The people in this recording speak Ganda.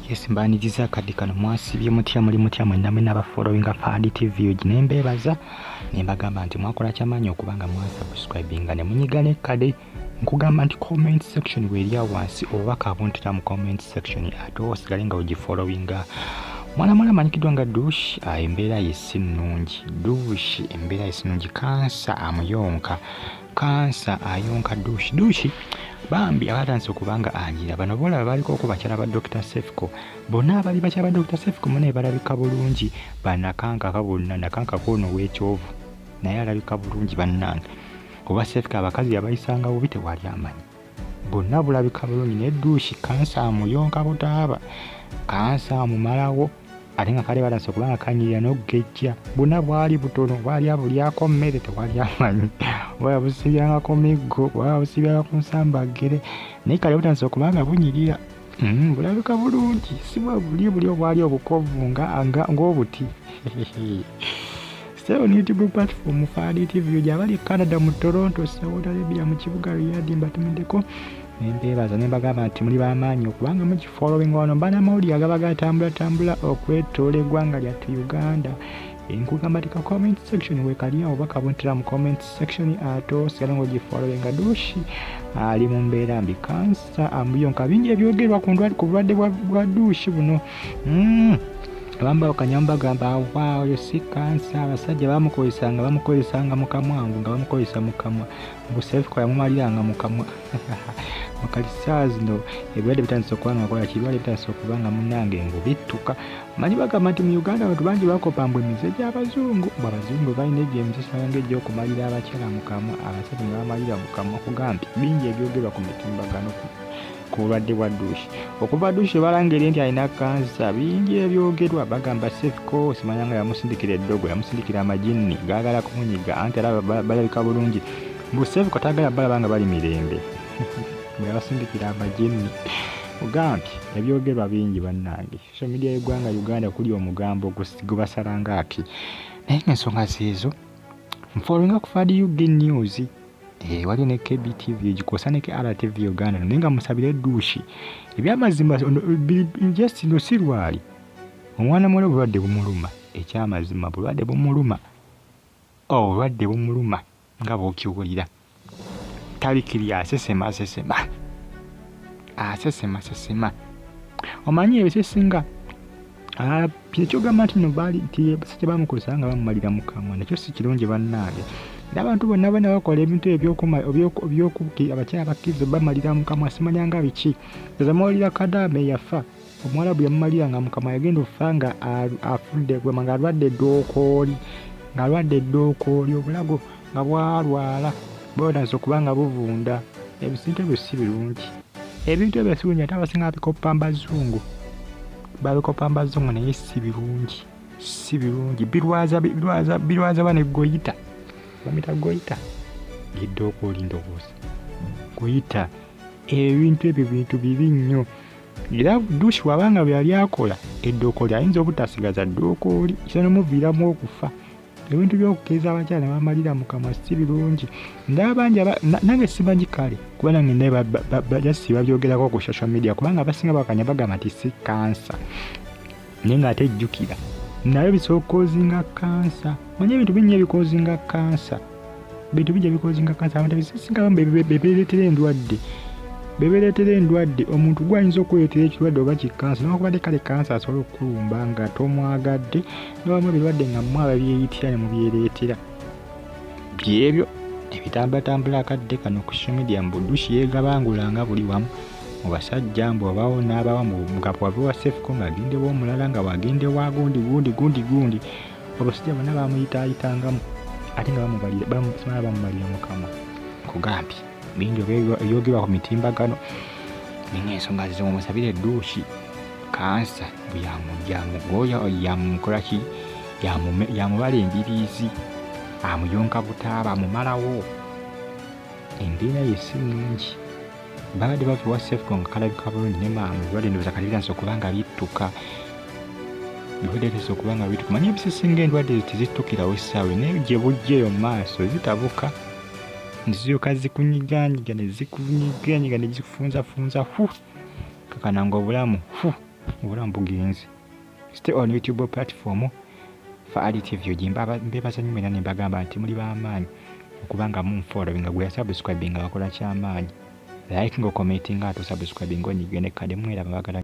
Yes, mbaniriza akadde kano mwasibye mutya muli mutya mwenna mwenna abafollowinga Fadi TV ogine mbeebaza ne mbagamba nti mwakola kyamaanyi okubanga mwasubscribinga ne munyiga n'ekkade nkugamba nti comment section bw'eri awo wansi oba kabuntira mu comment section ate osigale nga ogifollowinga. Mwana amanyikiddwa nga Dush embeera ye si nnungi. Dush embeera ye si nnungi, kansa amuyonka, kansa ayonka Dush bambi abatandise okubanga anjira bano bola baliko okubakyala ba Dr. Sefco bonna abali bakyala ba Dr. Sefco mune balabika bulungi banakanka kabonna nakanka kono w'ekyovu naye alabika bulungi bannange kuba Sefco abakazi abayisanga bubi tewali amanyi bonna bulabika bulungi ne Dush kansa amuyonka butaaba kansa amumalawo ate nga kale batandise okubanga kanyirira n'okugejja bonna bwali butono bwali abulyako mmere tewali amanyi wala busibyanga ku miggo wala busibyanga ku nsambagere naye kale butandise okubanga bunyirira bulabika bulungi si buli obwali obukovu ng'obuti. So on YouTube platform Fadi TV gyabali Canada mu Toronto, Saudi Arabia mu kibuga Riyadh mbatumideko nembeebaza ne mbagamba nti muli b'amaanyi okubanga mukifollowing wano mbana amawulire agabaga tambula okwetoola eggwanga lyattu Uganda. Nkugamba tika comment section wekali awo bakabuntira mu comment section ato sigala ng'ogifollowinga. Dush ali mu mbeera mbi, kansa amuyonka, bingi ebyogerwa ku bulwadde bwa Dush buno. Abamba okanyamba gamba waaw yo si kansa abasajja bamukozesanga mu kamwangu nga bamukozesa mu kamwa Sefco yamumaliranga mu kamwa mukalisaazi no ebirwadde bitandise okubanga akola kirwadde bitandise okubanga munnange ngo bittuka manyi bagamba nti mu Uganda abantu bangi bakopambwa emize gy'abazungu abazungu balina egy'emizizo ng'egy'okumalira abakyala mu kamwa abasajja nga bamalira mu kamwa kugambye bingi ebyogerwa ku mitimbagano ku bulwadde bwa Dush. Okuva Dush balangere nti alina kansa bingi ebyogerwa bagamba Sefco simanya nga yamusindikira eddogo yamusindikira amajinni gaagala kumunyiga anti balabika bulungi mbu Sefco tagala balabanga bali mirembe yabasindikira amajinni ugambye ebyogerwa bingi bannange social media y'eggwanga Uganda kuli omugambo gubasalanga aki naye ng'ensonga zeezo nfollowinga ku Fadi UG News wali ne KBTV gikosa ne RTV Uganda nenga musabire Dush ebyamazima just no sirwali omwana mole bulwadde bumuluma ekyamazima bulwadde bumuluma bulwadde bumuluma nga bw'okiwulira talikiri asesema omanyi ebisesinga ekyogamba nti no baali basajja bamukozesa nga bamumalira mu kamwa nakyo si kirungi bannange. Abantu bonna bakola ebintu ebyokukkiriza abakyala bakkiriza bamalira mu kamwa simanyanga biki ezamawulira Kadaame yafa Omwarabu yamumaliranga mu kamwa yagenda okufa nga afudde gwema nga alwadde eddookoli obulago nga bwalwala bwotandise okubanga buvunda ebintu ebyo si birungi ebintu ebyo si birungi ate abasinga babikopa mbazungu naye si birungi birwaza bane goyita bamita goyita eddookoli ndowooza goyita ebintu ebyo bintu bibi nnyo era Dush wabanga byali akola eddookoli ayinza obutasigaza ddookoli kisa nomuviiramu okufa ebintu by'okukkiriza abakyala ne bamalira mu kamwa si birungi ndaba bangi nange simanyi kale kuba nange naye bajasi babyogerako ku social media kubanga abasinga bakanya bagamba nti si kansa naye ng'ate ejjukira nayo bisookozinga kansa manye ebintu bingi ebikozinga kansa abantu ebisinga bebereetera endwadde omuntu gwayinza okweretera ekirwadde oba kikansa nokubadde kale kansa asobola okukulumba nga tomwagadde nobamu ebirwadde nga mmwe ababyeyitira ne mubyereetera byebyo ebitambulatambula akadde kano ku social media mbu Dush yeegabangulanga buli wamu mu basajja mbu abawo n'abawa mugapwabe wa Sefco ng'agende w'omulala nga wagende wa gundi abasajja bonna bamuyitaayitangamu ate nga bamumalira mu kamwa kugambye bingi ebyogerwa ku mitimbagano ninga ensonga zizo musabire Dush kansa byamugoya yamukolaki yamubala embiriizi amuyonka butaaba amumalawo embeera ye si nnungi babadde baviwa Sefco nga kalabika bulungi ne maamu ebirwadde ndowooza kati bitandise okubanga bittuka manye ebisesinga endwadde tezittukirawo essaawe naye gye bujjeeyo mu maaso zitabuka nziyuka zikunyiganyiga ne zikufunzafunza kakana nga obulamu obulamu bugenze. Stay on YouTube platform Faali TV ojimba mbebaza nnyo mwena ne mbagamba nti muli b'amaanyi okubanga munfollowinga gwe yasubscribinga bakola kyamaanyi. Like ngo commenting ate subscribing onyiige ne kade mwera babagala